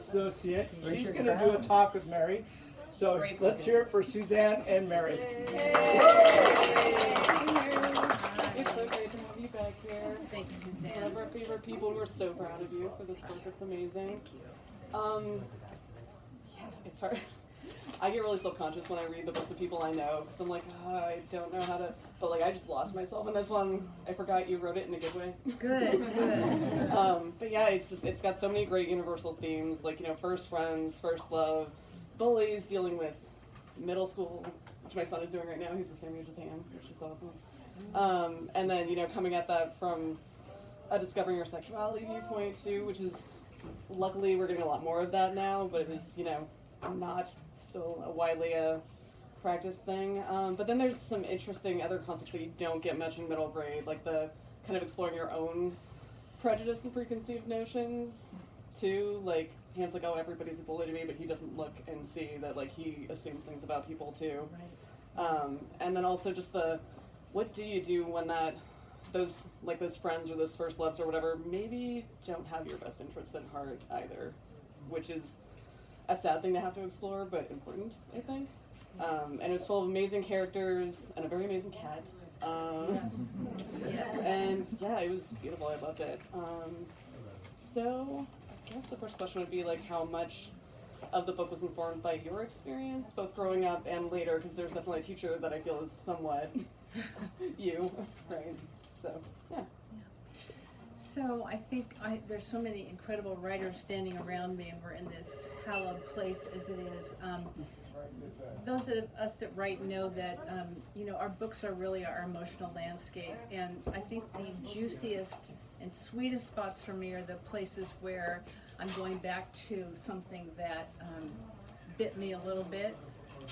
associate. She's going to do a talk with Mary. So let's hear it for Suzanne and Mary. It's so great to have you back here. Thank you, Suzanne. One of our favorite people. We're so proud of you for this book. It's amazing. Yeah, it's hard. I get really self-conscious when I read the books of people I know because I'm like, oh, I don't know how to. But like, I just lost myself in this one. I forgot you wrote it in a good way. Good. But yeah, it's got so many great universal themes, like, first friends, first love, bullies, dealing with middle school, which my son is doing right now. He's the same age as Ham, which is awesome. And then, coming at that from a discovering your sexuality viewpoint too, which is, luckily we're getting a lot more of that now, but it is, not still a widely practiced thing. But then there's some interesting other concepts that you don't get much in middle grade, like the kind of exploring your own prejudice and preconceived notions too. Like, Ham's like, oh, everybody's a bully to me, but he doesn't look and see that, like, he assumes things about people too. Right. And then also just what do you do when those friends or those first loves or whatever maybe don't have your best interests at heart either, which is a sad thing to have to explore, but important, I think. And it's full of amazing characters and a very amazing cat. Yes. And yeah, it was beautiful. I loved it. So I guess the first question would be like, how much of the book was informed by your experience, both growing up and later? Because there's definitely a teacher that I feel is somewhat you, right? So yeah. So I think there's so many incredible writers standing around me, and we're in this hallowed place as it is. Those of us that write know that our books are really our emotional landscape, and I think the juiciest and sweetest spots for me are the places where I'm going back to something that bit me a little bit,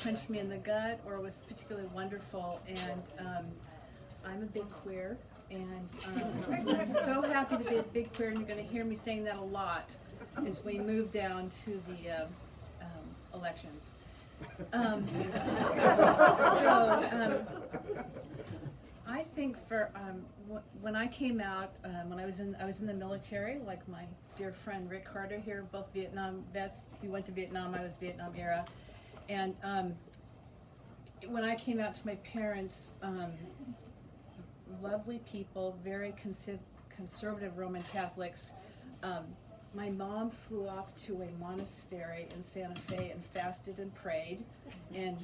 punched me in the gut, or was particularly wonderful. And I'm a big queer, and I'm so happy to be a big queer, and you're going to hear me saying that a lot as we move down to the elections. I think for when I came out, when I was in the military, like my dear friend Rick Carter here, both Vietnam vets. He went to Vietnam. I was Vietnam era, and when I came out to my parents, lovely people, very conservative Roman Catholics. My mom flew off to a monastery in Santa Fe and fasted and prayed, and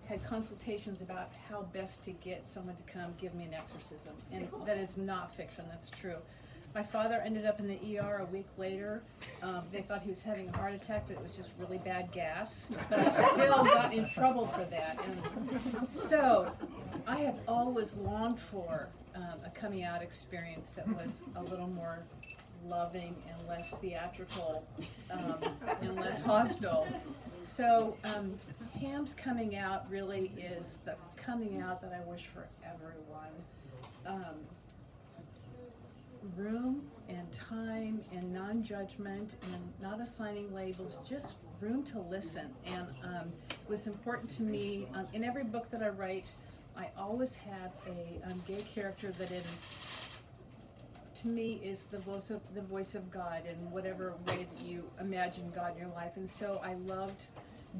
had consultations about how best to get someone to come give me an exorcism. And that is not fiction, that's true. My father ended up in the ER a week later. They thought he was having a heart attack, but it was just really bad gas. But I still got in trouble for that. And so I have always longed for a coming out experience that was a little more loving and less theatrical and less hostile. So Ham's coming out really is the coming out that I wish for everyone. Room and time and non-judgment and not assigning labels, just room to listen. And it was important to me, in every book that I write, I always have a gay character that to me is the voice of God in whatever way that you imagine God in your life. And so I loved,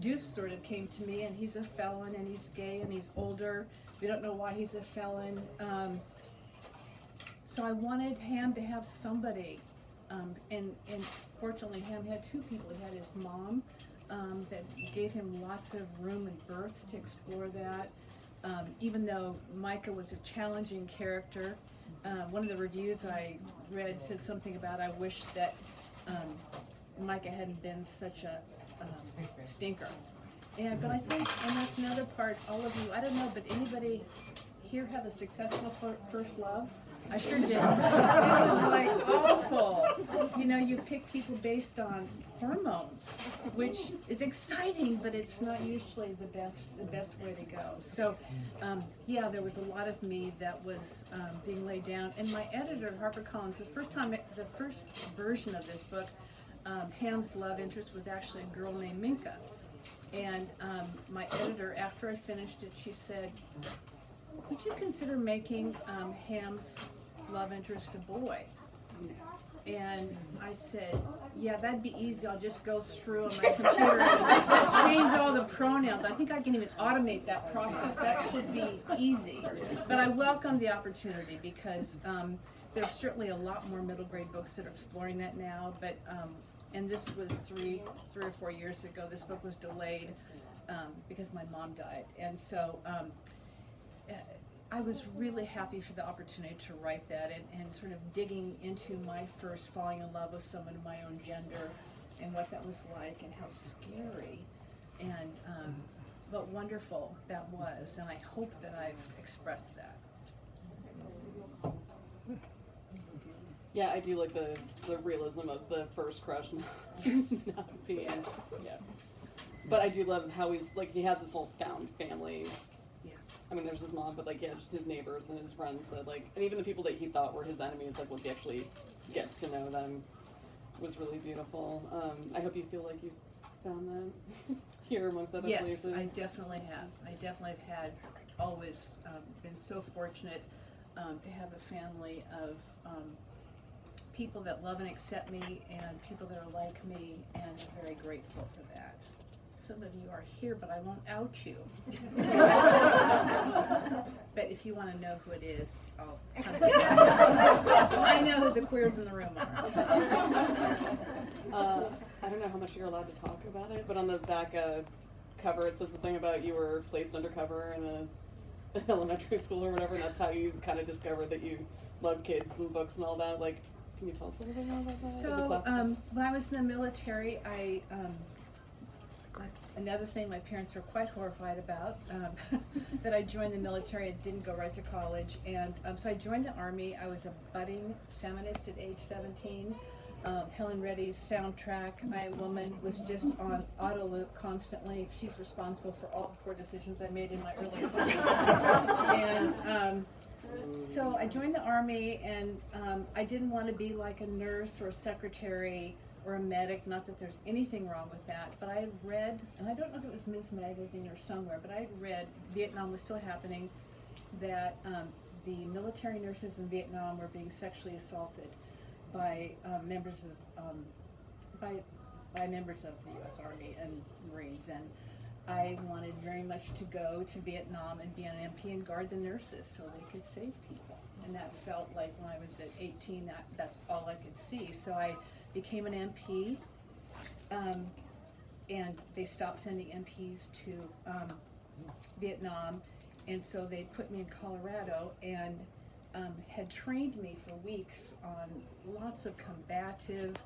Deuce sort of came to me, and he's a felon, and he's gay, and he's older. We don't know why he's a felon. So I wanted Ham to have somebody, and fortunately Ham had two people. He had his mom that gave him lots of room and birth to explore that. Even though Micah was a challenging character, one of the reviews I read said something about, I wish that Micah hadn't been such a stinker. But I think, and that's another part, all of you, I don't know, but anybody here have a successful first love? I sure did. It was like awful. You pick people based on hormones, which is exciting, but it's not usually the best way to go. So, there was a lot of me that was being laid down. And my editor, HarperCollins, the first version of this book, Ham's love interest was actually a girl named Minka. And my editor, after I finished it, she said, would you consider making Ham's love interest a boy? And I said, yeah, that'd be easy. I'll just go through on my computer and change all the pronouns. I think I can even automate that process. That should be easy. But I welcome the opportunity because there's certainly a lot more middle grade books that are exploring that now. But and this was three or 4 years ago. This book was delayed because my mom died. And so I was really happy for the opportunity to write that and sort of digging into my first falling in love with someone of my own gender and what that was like and how scary and but wonderful that was. And I hope that I've expressed that. Yeah, I do like the realism of the first crush Yes. not being, yeah. But I do love how he's, like, he has this whole found family. Yes. I mean, there's his mom, but, like, yeah, just his neighbors and his friends that, like, and even the people that he thought were his enemies, like, once he actually gets to know them, was really beautiful. I hope you feel like you found that here amongst other Yes, places. I definitely have. I definitely have had always been so fortunate to have a family of people that love and accept me and people that are like me, and I'm very grateful for that. Some of you are here, but I won't out you. But if you want to know who it is, I'll come to you. I know who the queers in the room are. I don't know how much you're allowed to talk about it, but on the back cover it says the thing about you were placed undercover in an elementary school or whatever, and that's how you kind of discovered that you love kids and books and all that. Like, can you tell us a little bit more about that? So, when I was in the military, another thing my parents were quite horrified about, that I joined the military and didn't go right to college. And so I joined the Army. I was a budding feminist at age 17. Helen Reddy's soundtrack, I Woman, was just on auto loop constantly. She's responsible for all the poor decisions I made in my early 20s. And so I joined the Army, and I didn't want to be like a nurse or a secretary or a medic, not that there's anything wrong with that, but I had read, and I don't know if it was Ms. Magazine or somewhere, but I had read, Vietnam was still happening, that the military nurses in Vietnam were being sexually assaulted by members of by members of the U.S. Army and Marines, and I wanted very much to go to Vietnam and be an MP and guard the nurses so they could save people. And that felt like when I was at 18, that's all I could see. So I became an MP, and they stopped sending MPs to Vietnam, and so they put me in Colorado and had trained me for weeks on lots of combative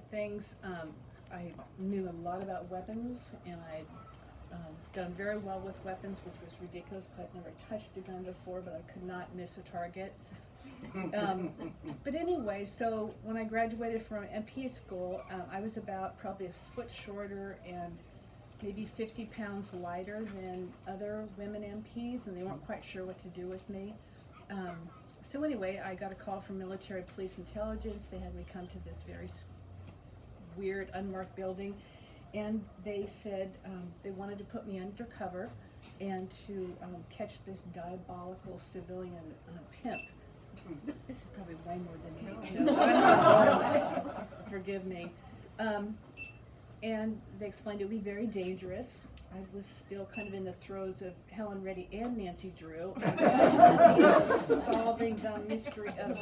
things. I knew a lot about weapons, and I'd done very well with weapons, which was ridiculous because I'd never touched a gun before, but I could not miss a target. But anyway, so when I graduated from MP school, I was about probably a foot shorter and maybe 50 pounds lighter than other women MPs, and they weren't quite sure what to do with me. So anyway, I got a call from military police intelligence. They had me come to this very weird unmarked building, and they said they wanted to put me undercover and to catch this diabolical civilian pimp. This is probably way more than you need to know. I'm not forgive me. And they explained it would be very dangerous. I was still kind of in the throes of Helen Reddy and Nancy Drew, and the idea of solving the mystery of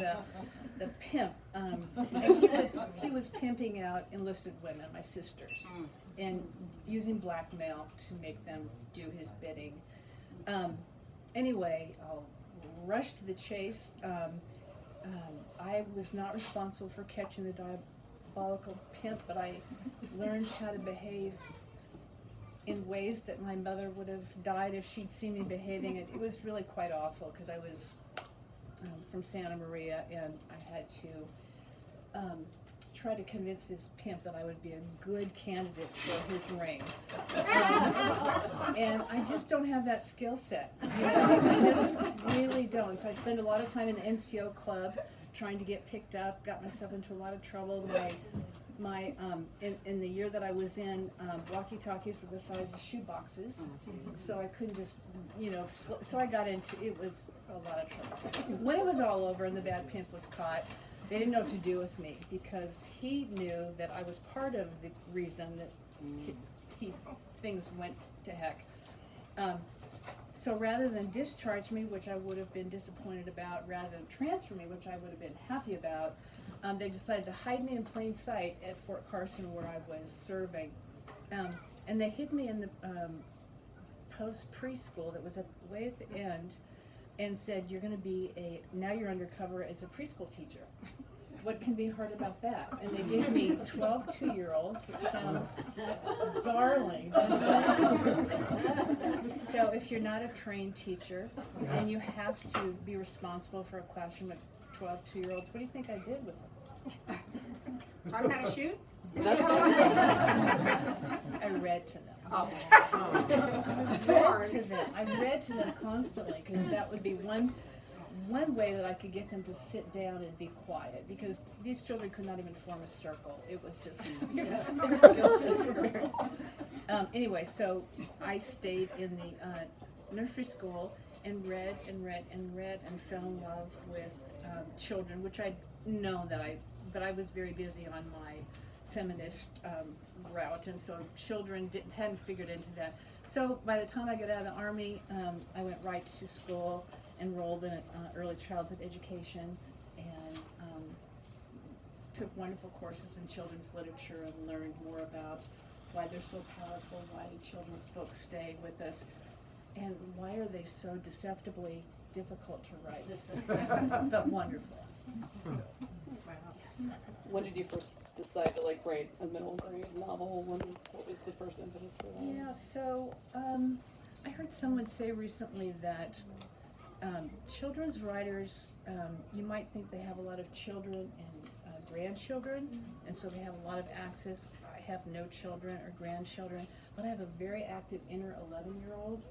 the pimp. And he was pimping out enlisted women, my sisters, and using blackmail to make them do his bidding. Anyway, I'll rush to the chase. I was not responsible for catching the diabolical pimp, but I learned how to behave in ways that my mother would have died if she'd seen me behaving. It was really quite awful because I was from Santa Maria, and I had to try to convince this pimp that I would be a good candidate for his ring. And I just don't have that skill set. You know, I just really don't. So I spend a lot of time in the NCO club trying to get picked up, got myself into a lot of trouble. my in the year that I was in, walkie-talkies were the size of shoe boxes, so I couldn't just, so I got into it. Was a lot of trouble. When it was all over and the bad pimp was caught, they didn't know what to do with me because he knew that I was part of the reason that things went to heck. So rather than discharge me, which I would have been disappointed about, rather than transfer me, which I would have been happy about, they decided to hide me in plain sight at Fort Carson where I was serving. And they hid me in the post preschool that was way at the end and said, you're going to be now you're undercover as a preschool teacher. What can be hard about that? And they gave me 12 2-year-olds, which sounds darling, doesn't it? So if you're not a trained teacher and you have to be responsible for a classroom of 12 2-year-olds, what do you think I did with them? Taught them how to shoot? I read to them. Oh. I read to them constantly because that would be one way that I could get them to sit down and be quiet, because these children could not even form a circle. It was just their skill sets were very. Anyway, so I stayed in the nursery school and read and read and read and fell in love with children, which I'd known but I was very busy on my feminist route, and so children hadn't figured into that. So by the time I got out of the Army, I went right to school, enrolled in early childhood education, and took wonderful courses in children's literature and learned more about why they're so powerful, why do children's books stay with us, and why are they so deceptively difficult to write, but wonderful. Yes. When did you first decide to write a middle grade novel? What was the first impetus for that? Yeah, so I heard someone say recently that children's writers, you might think they have a lot of children and grandchildren, and so they have a lot of access. I have no children or grandchildren, but I have a very active inner 11-year-old,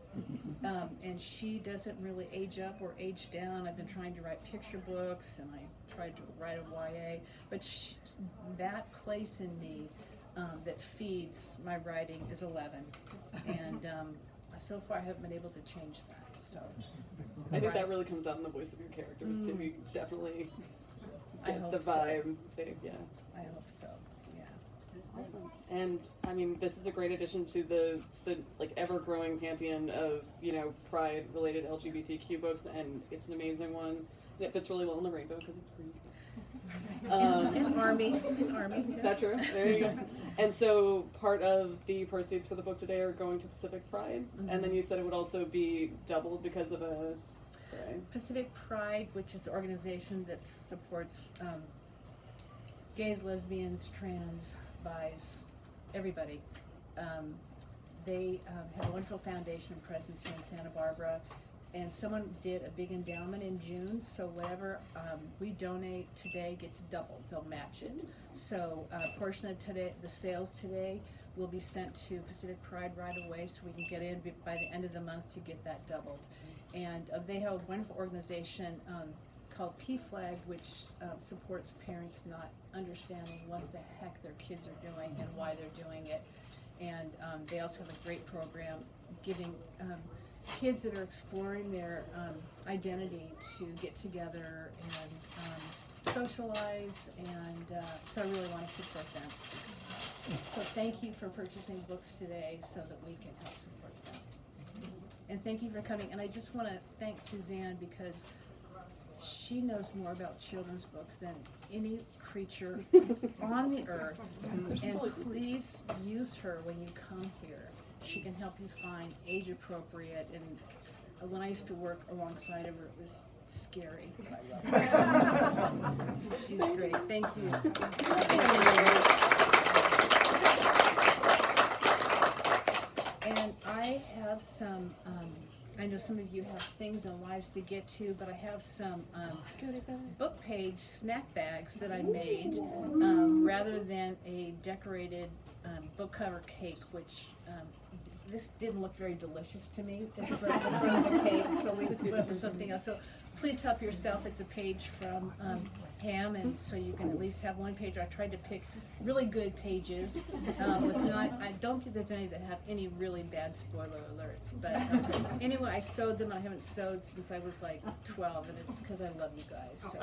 and she doesn't really age up or age down. I've been trying to write picture books, and I tried to write a YA, but that place in me that feeds my writing is 11, and so far I haven't been able to change that. So I think that really comes out in the voice of your characters too. You definitely I get hope the vibe. Yeah. I hope so. Yeah. Awesome. And I mean, this is a great addition to the ever growing pantheon of Pride related LGBTQ books, and it's an amazing one. And it fits really well in the rainbow because it's green. In Army too. That's true. There you go. And so part of the proceeds for the book today are going to Pacific Pride, and then you said it would also be doubled because of Pacific Pride, which is an organization that supports gays, lesbians, trans, bis, everybody. They have a wonderful foundation and presence here in Santa Barbara. And someone did a big endowment in June, so whatever we donate today gets doubled. They'll match it. So a portion of the sales today will be sent to Pacific Pride right away, so we can get in by the end of the month to get that doubled. And they have a wonderful organization called PFLAG, which supports parents not understanding what the heck their kids are doing and why they're doing it. And they also have a great program giving kids that are exploring their identity to get together and socialize, and so I really want to support them. So thank you for purchasing books today so that we can help support them. And thank you for coming. And I just want to thank Suzanne because she knows more about children's books than any creature on the earth. And please use her when you come here. She can help you find age appropriate, and when I used to work alongside of her, it was scary. But I love her. She's great. Thank you. And I have some, I know some of you have things and lives to get to, but I have some book page snack bags that I made rather than a decorated book cover cake, which this didn't look very delicious to me in front of the cake, so we went with something else. So please help yourself. It's a page from Ham, and so you can at least have one page. I tried to pick really good pages with not. I don't think there's any that have any really bad spoiler alerts. But anyway, I sewed them. I haven't sewed since I was like 12, and it's because I love you guys. So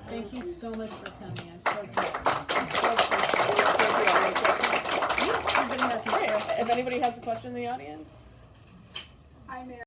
thank you so much for coming. I'm so glad. Yes, everybody has a question. If anybody has a question in the audience. Hi, Mary.